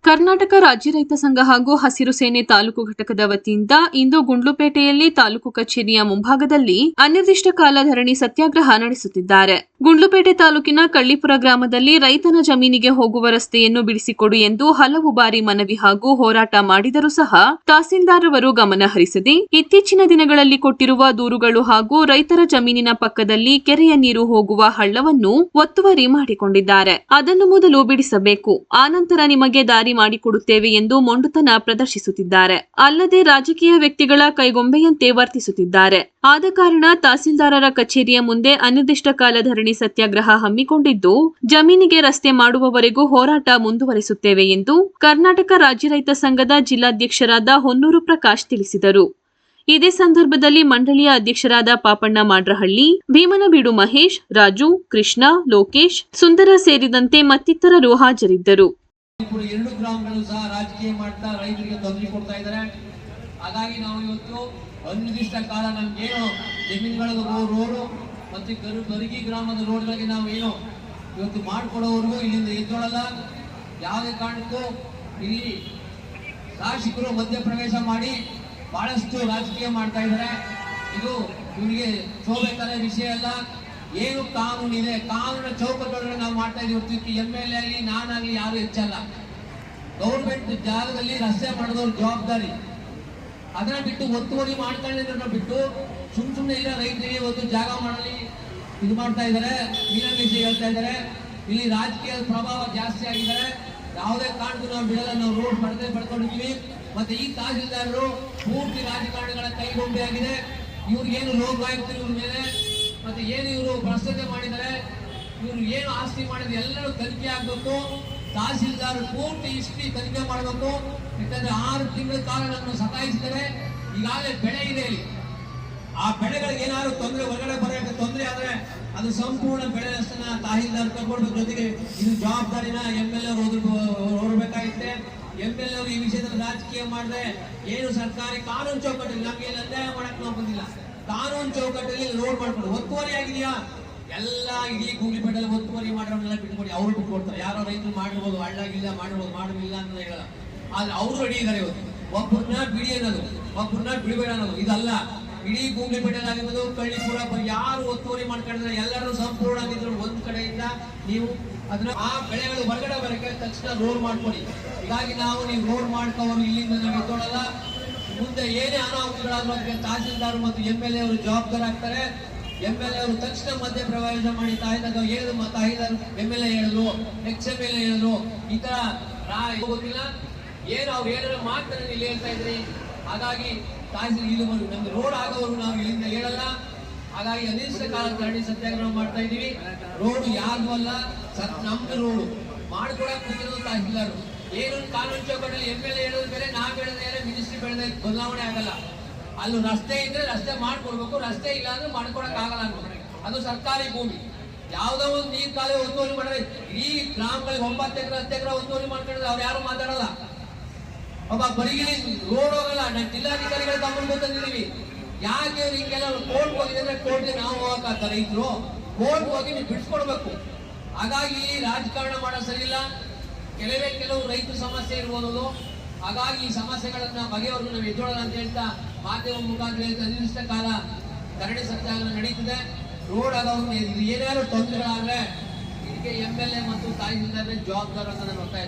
ಕರ್ನಾಟಕ ರಾಜ್ಯ ರೈತ ಸಂಘ ಹಾಗೂ ಹಸಿರು ಸೇನೆ ತಾಲೂಕು ಘಟಕದ ವತಿಯಿಂದ ಇಂದು ಗುಂಡ್ಲುಪೇಟೆಯಲ್ಲಿ ತಾಲೂಕು ಕಚೇರಿಯ ಮುಂಭಾಗದಲ್ಲಿ ಅನಿರ್ದಿಷ್ಟ ಕಾಲ ಧರಣಿ ಸತ್ಯಾಗ್ರಹ ನಡೆಸುತ್ತಿದ್ದಾರೆ. ಗುಂಡ್ಲುಪೇಟೆ ತಾಲೂಕಿನ ಕಳ್ಳಿಪುರ ಗ್ರಾಮದಲ್ಲಿ ರೈತನ ಜಮೀನಿಗೆ ಹೋಗುವ ರಸ್ತೆಯನ್ನು ಬಿಡಿಸಿಕೊಡು ಎಂದು ಹಲವು ಬಾರಿ ಮನವಿ ಹಾಗೂ ಹೋರಾಟ ಮಾಡಿದರೂ ಸಹ ತಹಸೀಲ್ದಾರ್ ಅವರು ಗಮನ ಹರಿಸದೆ ಇತ್ತೀಚಿನ ದಿನಗಳಲ್ಲಿ ಕೊಟ್ಟಿರುವ ದೂರುಗಳು ಹಾಗೂ ರೈತರ ಜಮೀನಿನ ಪಕ್ಕದಲ್ಲಿ ಕೆರೆಯ ನೀರು ಹೋಗುವ ಹಳ್ಳವನ್ನು ಒತ್ತುವರಿ ಮಾಡಿಕೊಂಡಿದ್ದಾರೆ. ಅದನ್ನು ಮೊದಲು ಬಿಡಿಸಬೇಕು, ಆನಂತರ ನಿಮಗೆ ದಾರಿ ಮಾಡಿಕೊಡುತ್ತೇವೆ ಎಂದು ಮೊಂಡುತನ ಪ್ರದರ್ಶಿಸುತ್ತಿದ್ದಾರೆ. ಅಲ್ಲದೆ ರಾಜಕೀಯ ವ್ಯಕ್ತಿಗಳ ಕೈಗೊಂಬೆಯಂತೆ ವರ್ತಿಸುತ್ತಿದ್ದಾರೆ. ಆದ ಕಾರಣ ತಹಸೀಲ್ದಾರರ ಕಚೇರಿಯ ಮುಂದೆ ಅನಿರ್ದಿಷ್ಟ ಕಾಲ ಧರಣಿ ಸತ್ಯಾಗ್ರಹ ಹಮ್ಮಿಕೊಂಡಿದ್ದು, ಜಮೀನಿಗೆ ರಸ್ತೆ ಮಾಡುವವರೆಗೂ ಹೋರಾಟ ಮುಂದುವರಿಸುತ್ತೇವೆ ಎಂದು ಕರ್ನಾಟಕ ರಾಜ್ಯ ರೈತ ಸಂಘದ ಜಿಲ್ಲಾಧ್ಯಕ್ಷರಾದ ಹೊನ್ನೂರು ಪ್ರಕಾಶ್ ತಿಳಿಸಿದರು. ಇದೇ ಸಂದರ್ಭದಲ್ಲಿ ಮಂಡಳಿಯ ಅಧ್ಯಕ್ಷರಾದ ಪಾಪಣ್ಣ ಮಾಡ್ರಹಳ್ಳಿ, ಭೀಮನಬೀಡು ಮಹೇಶ್, ರಾಜು, ಕೃಷ್ಣ, ಲೋಕೇಶ್, ಸುಂದರ ಸೇರಿದಂತೆ ಮತ್ತಿತರರು ಹಾಜರಿದ್ದರು. ಎರಡು ಗ್ರಾಮಗಳು ಸಹ ರಾಜಕೀಯ ಮಾಡ್ತಾ ರೈತರಿಗೆ ತೊಂದರೆ ಕೊಡ್ತಾ ಇದ್ದಾರೆ. ಹಾಗಾಗಿ ನಾವು ಇವತ್ತು ಅನಿರ್ದಿಷ್ಟ ಕಾಲ ನಮ್ಗೇನು ಜಮೀನುಗಳ ರೋಡು ಮತ್ತು ಗರುಗಿ ಗ್ರಾಮದ ರೋಡ್ಗಳಿಗೆ ನಾವು ಏನು ಇವತ್ತು ಮಾಡಿಕೊಡೋವರೆಗೂ ಇಲ್ಲಿಂದ ಎದ್ದೊಳಲ್ಲ. ಯಾವುದೇ ಕಾರಣಕ್ಕೂ ಇಲ್ಲಿ ಶಾಸಕರು ಮಧ್ಯಪ್ರವೇಶ ಮಾಡಿ ಬಹಳಷ್ಟು ರಾಜಕೀಯ ಮಾಡ್ತಾ ಇದ್ದಾರೆ. ಇದು ಇವರಿಗೆ ಶೋಭೆತರ ವಿಷಯ ಅಲ್ಲ. ಏನು ಕಾನೂನು ಇದೆ, ಕಾನೂನಿನ ಚೌಕಟ್ಟೊಳಗೆ ನಾವು ಮಾಡ್ತಾ ಇದೀವಿ. MLA ಆಗಲಿ ನಾನಾಗಲಿ ಯಾರು ಹೆಚ್ಚಲ್ಲ. ಗೌರ್ಮೆಂಟ್ ಜಾಗದಲ್ಲಿ ರಸ್ತೆ ಮಾಡೋದವ್ರ ಜವಾಬ್ದಾರಿ. ಅದನ್ನ ಬಿಟ್ಟು ಒತ್ತುವರಿ ಮಾಡ್ಕೊಳ್ಳೋದನ್ನ ಬಿಟ್ಟು ಸುಮ್ಮನೆ ಇಲ್ಲ ರೈತರಿಗೆ ಇವತ್ತು ಜಾಗ ಮಾಡಲಿ ಇದು ಮಾಡ್ತಾ ಇದ್ದಾರೆ, ಮೀನಾಮೇಷ ಹೇಳ್ತಾ ಇದ್ದಾರೆ. ಇಲ್ಲಿ ರಾಜಕೀಯ ಪ್ರಭಾವ ಜಾಸ್ತಿ ಆಗಿದ್ದಾರೆ. ಯಾವುದೇ ಕಾರಣಕ್ಕೂ ನಾವು ಬಿಡಲ್ಲ. ನಾವು ರೋಡ್ ಪಡ್ಕೊಂಡಿದ್ದೀವಿ. ಮತ್ತೆ ಈ ತಹಸೀಲ್ದಾರರು ಪೂರ್ತಿ ರಾಜಕಾರಣಿಗಳ ಕೈಗೊಂಬೆ ಆಗಿದೆ. ಇವ್ರಿಗೇನು ರೋಗ ಆಯ್ತು ಇವ್ರ ಮೇಲೆ, ಮತ್ತೆ ಏನು ಇವರು ಭ್ರಷ್ಟತೆ ಮಾಡಿದ್ದಾರೆ, ಇವರು ಏನು ಆಸ್ತಿ ಮಾಡಿದ್ರೆ ಎಲ್ಲರೂ ತನಿಖೆ ಆಗಬೇಕು. ತಹಸೀಲ್ದಾರ್ ಪೂರ್ತಿ ಹಿಸ್ಟ್ರಿ ತನಿಖೆ ಮಾಡಬೇಕು. ಯಾಕಂದ್ರೆ 6 ತಿಂಗಳ ಕಾಲ ನಮ್ಮನ್ನು ಸತಾಯಿಸಿದರೆ. ಈಗಾಗಲೇ ಬೆಳೆ ಇದೆ ಇಲ್ಲಿ. ಆ ಬೆಳೆಗಳಿಗೆ ಏನಾದ್ರು ತೊಂದರೆ, ಹೊರಗಡೆ ಬರೋಕ್ಕೆ ತೊಂದರೆ ಆದ್ರೆ ಅದು ಸಂಪೂರ್ಣ ಬೆಳೆ ನಷ್ಟನ ತಹಸೀಲ್ದಾರ್ ತಗೊಳ್ಬೇಕು. ಜೊತೆಗೆ ಇದು ಜವಾಬ್ದಾರಿನ MLA ಅವರು ಹೊರಬೇಕಾಗುತ್ತೆ. MLA ಅವರು ಈ ವಿಷಯದಲ್ಲಿ ರಾಜಕೀಯ ಮಾಡಿದ್ರೆ ಏನು ಸರ್ಕಾರಿ ಕಾನೂನು ಚೌಕಟ್ಟಲ್ಲಿ ನಮಗೆ ಅನ್ಯಾಯ ಮಾಡಕ್ ನಾವು ಬಂದಿಲ್ಲ. ಕಾನೂನು ಚೌಕಟ್ಟಲ್ಲಿ ರೋಡ್ ಮಾಡ್ಕೊಂಡು ಒತ್ತುವರಿ ಆಗಿದೆಯಾ ಎಲ್ಲ ಇಡೀ ಗುಂಡ್ಲುಪೇಟೆಯಲ್ಲಿ ಒತ್ತುವರಿ ಮಾಡೋರೆಲ್ಲ ಬಿಟ್ಕೊಡಿ. ಅವ್ರು ಬಿಟ್ಕೊಡ್ತಾರೆ. ಯಾರೋ ರೈತರು ಮಾಡಿರ್ಬೋದು, ಹಳ್ಳಾಗಿಲ್ಲ ಮಾಡಿರ್ಬೋದು, ಮಾಡಲಿಲ್ಲ ಅಂತ ಹೇಳಲ್ಲ. ಆದ್ರೆ ಅವರು ರೆಡಿ ಇದ್ದಾರೆ. ಇವತ್ತು ಒಬ್ಬರನ್ನ ಬಿಡಿ ಅನ್ನೋದು, ಒಬ್ಬರನ್ನ ಬಿಡಬೇಡ ಅನ್ನೋದು ಇದಲ್ಲ. ಇಡೀ ಗುಂಡ್ಲುಪೇಟೆಯಲ್ಲಿ ಆಗಿರ್ಬೋದು, ಕಳ್ಳಿಪುರ ಯಾರು ಒತ್ತುವರಿ ಮಾಡ್ಕೊಂಡಿದ್ರೆ ಎಲ್ಲರೂ ಸಂಪೂರ್ಣ ಆಗಿದ್ರು ಒಂದ್ ಕಡೆಯಿಂದ ನೀವು ಅದನ್ನ ಆ ಬೆಳೆಗಳು ಹೊರಗಡೆ ಬರಕ್ಕೆ ತಕ್ಷಣ ರೋಡ್ ಮಾಡ್ಕೊಡಿ. ಹೀಗಾಗಿ ನೀವು ರೋಡ್ ಮಾಡ್ಕೊಂಡು ಇಲ್ಲಿಂದ ನಾವು ಎದ್ದೋಳಲ್ಲ. ಮುಂದೆ ಏನೇ ಅನಾಹುತಗಳಾದ್ರೂ ಅದಕ್ಕೆ ತಹಸೀಲ್ದಾರ್ ಮತ್ತು MLA ಅವರು ಜವಾಬ್ದಾರ ಆಗ್ತಾರೆ. MLA ಅವರು ತಕ್ಷಣ ಮಧ್ಯ ಪ್ರವೇಶ ಮಾಡಿ ಹೇಳಿದ್ರು. ತಹಸೀಲ್ದಾರ್ MLA ಹೇಳಿದ್ರು, XMLA ಹೇಳಿದ್ರು. ಈ ತರ ಗೊತ್ತಿಲ್ಲ ಏನು ಅವ್ರು ಹೇಳಿದ್ರೆ ಮಾತ್ರ ಇಲ್ಲಿ ಹೇಳ್ತಾ ಇದ್ರಿ. ಹಾಗಾಗಿ ತಹಸೀಲ್ ಇದು ನಮ್ಗೆ ರೋಡ್ ಆಗೋವರೆಗೂ ನಾವು ಇಲ್ಲಿಂದ ಹೇಳಲ್ಲ. ಹಾಗಾಗಿ ಅನಿರ್ದಿಷ್ಟ ಕಾಲ ಧರಣಿ ಸತ್ಯಾಗ್ರಹ ಮಾಡ್ತಾ ಇದೀವಿ. ರೋಡ್ ಯಾರ್ದು ಅಲ್ಲ, ನಮ್ದು ರೋಡು ಮಾಡ್ಕೊಡಕ್ ಕೂತಿರೋದು ತಹಸೀಲ್ದಾರ್. ಏನು ಕಾನೂನು ಚೌಕಟ್ಟಲ್ಲಿ MLA ಹೇಳೋದು ಬೇರೆ, ನಾವು ಹೇಳೋದು ಬೇರೆ, ಮಿನಿಸ್ಟ್ರಿ ಬೆಳೆದ ಬದಲಾವಣೆ ಆಗಲ್ಲ. ಅಲ್ಲಿ ರಸ್ತೆ ಇದ್ರೆ ರಸ್ತೆ ಮಾಡ್ಕೊಡ್ಬೇಕು, ರಸ್ತೆ ಇಲ್ಲ ಅಂದ್ರೆ ಮಾಡ್ಕೊಡಕ್ ಆಗಲ್ಲ ಅನ್ಕೊಂಡ್ರೆ ಅದು ಸರ್ಕಾರಿ ಭೂಮಿ. ಯಾವ್ದೋ ಒಂದು ನೀರ್ ಕಾಲೇ ಒತ್ತುವರಿ ಮಾಡಿದ್ರೆ ಈ ಗ್ರಾಮಗಳಿಗೆ 9 ಎಕರೆ 10 ಎಕರೆ ಒತ್ತುವರಿ ಮಾಡ್ಕೊಂಡ್ರೆ ಅವ್ರು ಯಾರು ಮಾತಾಡಲ್ಲ. ಒಬ್ಬ ಬರಿಗಿರಿ ರೋಡ್ ಹೋಗಲ್ಲ. ನಾವು ಜಿಲ್ಲಾಧಿಕಾರಿಗಳ ಗಮನ ತಂದಿದ್ದೀವಿ. ಯಾಕೆ ಹಿಂಗೆಲ್ಲ ಕೋರ್ಟ್ ಹೋಗಿದ್ರೆ ಕೋರ್ಟ್ಗೆ ನಾವು ಹೋಗಕ್ಕ ರೈತರು ಕೋರ್ಟ್ ಹೋಗಿ ನೀವು ಬಿಡಿಸ್ಕೊಡ್ಬೇಕು. ಹಾಗಾಗಿ ರಾಜಕಾರಣ ಮಾಡೋ ಸರಿ ಇಲ್ಲ. ಕೆಲವು ರೈತರ ಸಮಸ್ಯೆ ಇರ್ಬೋದು. ಹಾಗಾಗಿ ಈ ಸಮಸ್ಯೆಗಳನ್ನ ಬಗೆಹರಿದು ನಾವು ಎದ್ದೋಳಲ್ಲ ಅಂತ ಹೇಳ್ತಾ ಮಾಧ್ಯಮ ಮುಖಾಂತರ ಹೇಳ್ತಾ ಅನಿರ್ದಿಷ್ಟ ಕಾಲ ಧರಣಿ ಸತ್ಯಾಗ್ರಹ ನಡೀತಿದೆ. ರೋಡ್ ಆಗೋದು ಏನಾದ್ರು ತೊಂದರೆಗಳಾದ್ರೆ ಇದಕ್ಕೆ MLA ಮತ್ತು ತಹಸೀಲ್ದಾರ್ ಜವಾಬ್ದಾರ ಅಂತ ನಾನು ಒತ್ತಾಯ